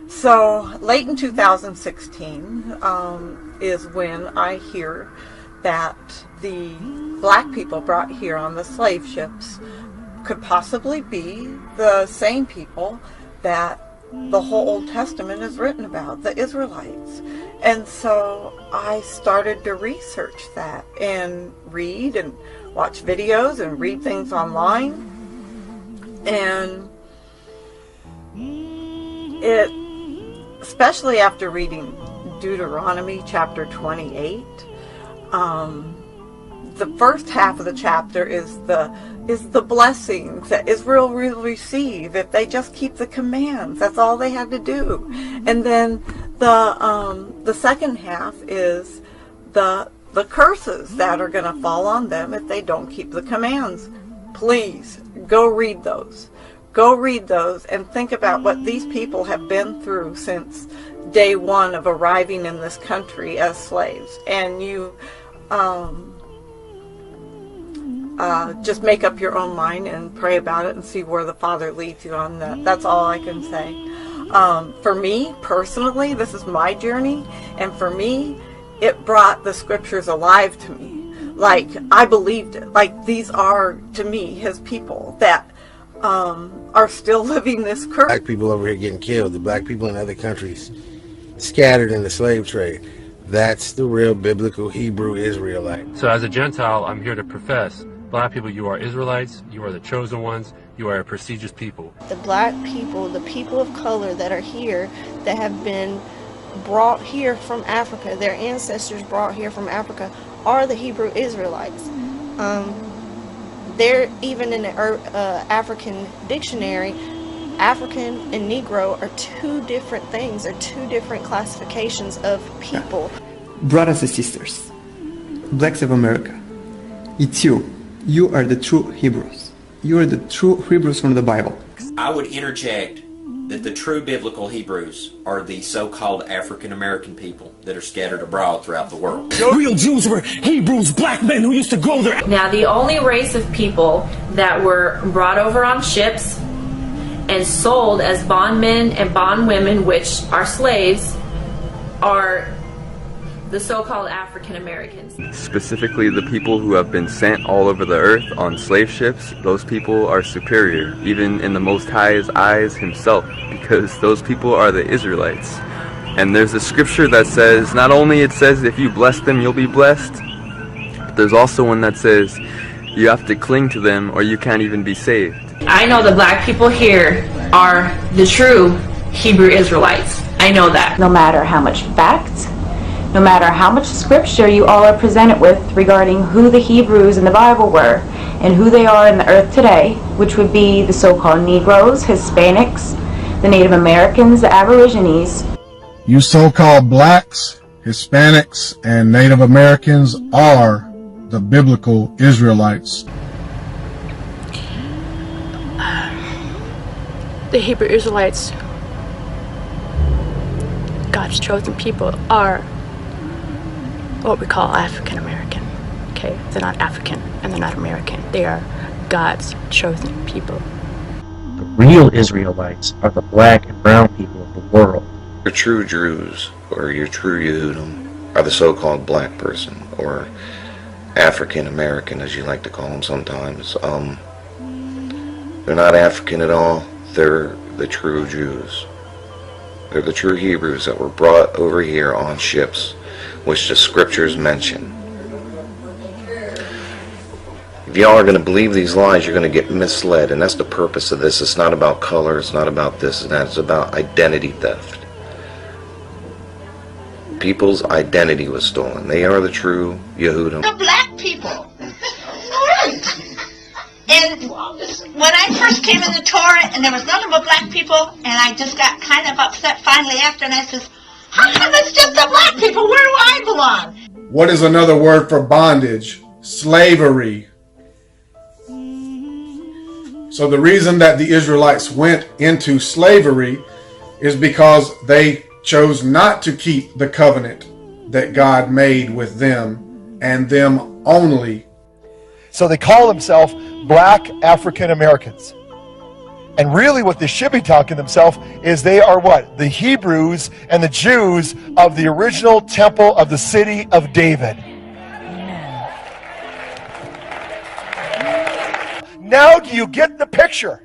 So late in 2016 is when I hear that the black people brought here on the slave ships could possibly be the same people that the whole Old Testament is written about, the Israelites. And so I started to research that and read and watch videos and read things online. And it, especially after reading Deuteronomy chapter 28, the first half of the chapter is the blessings that Israel will receive if they just keep the commands. That's all they had to do. And then the second half is the curses that are going to fall on them if they don't keep the commands. Please go read those. Go read those and think about what these people have been through since day one of arriving in this country as slaves. And you just make up your own mind and pray about it and see where the Father leads you on that. That's all I can say. For me, personally, this is my journey. And for me, it brought the scriptures alive to me. Like, I believed it. Like, these are, to me, his people that are still living this curse. Black people over here getting killed. The black people in other countries scattered in the slave trade. That's the real biblical Hebrew Israelite. So as a Gentile, I'm here to profess, black people, you are Israelites, you are the chosen ones, you are a prestigious people. The black people, the people of color that are here, that have been brought here from Africa, their ancestors brought here from Africa, are the Hebrew Israelites. They're even in the African dictionary, African and Negro are two different things, are two different classifications of people. Brothers and sisters, blacks of America, it's you. You are the true Hebrews. You are the true Hebrews from the Bible. I would interject that the true biblical Hebrews are the so-called African American people that are scattered abroad throughout the world. Real Jews were Hebrews, black men who used to go there. Now, the only race of people that were brought over on ships and sold as bondmen and bondwomen, which are slaves, are the so-called African Americans. Specifically, the people who have been sent all over the earth on slave ships, those people are superior, even in the Most High's eyes himself, because those people are the Israelites. And there's a scripture that says, not only it says if you bless them, you'll be blessed, but there's also one that says you have to cling to them or you can't even be saved. I know the black people here are the true Hebrew Israelites. I know that. No matter how much fact, no matter how much scripture you all are presented with regarding who the Hebrews in the Bible were and who they are in the earth today, which would be the so-called Negroes, Hispanics, the Native Americans, the Aborigines. You so-called blacks, Hispanics, and Native Americans are the biblical Israelites. The Hebrew Israelites, God's chosen people, are what we call African American. Okay, they're not African and they're not American. They are God's chosen people. The real Israelites are the black and brown people of the world. Your true Druze, or your true Yehudim, are the so-called black person, or African American, as you like to call them sometimes. They're not African at all. They're the true Jews. They're the true Hebrews that were brought over here on ships, which the scriptures mention. If y'all are going to believe these lies, you're going to get misled, and that's the purpose of this. It's not about color, it's not about this and that, it's about identity theft. People's identity was stolen. They are the true Yehudim. The black people. And when I first came in the Torah, and there was nothing but black people, and I just got kind of upset finally after, and I says, how come it's just the black people? Where do I belong? What is another word for bondage? Slavery. So the reason that the Israelites went into slavery is because they chose not to keep the covenant that God made with them and them only. So they call themselves black African Americans. And really what they should be talking themselves is they are what? The Hebrews and the Jews of the original temple of the city of David. Now do you get the picture?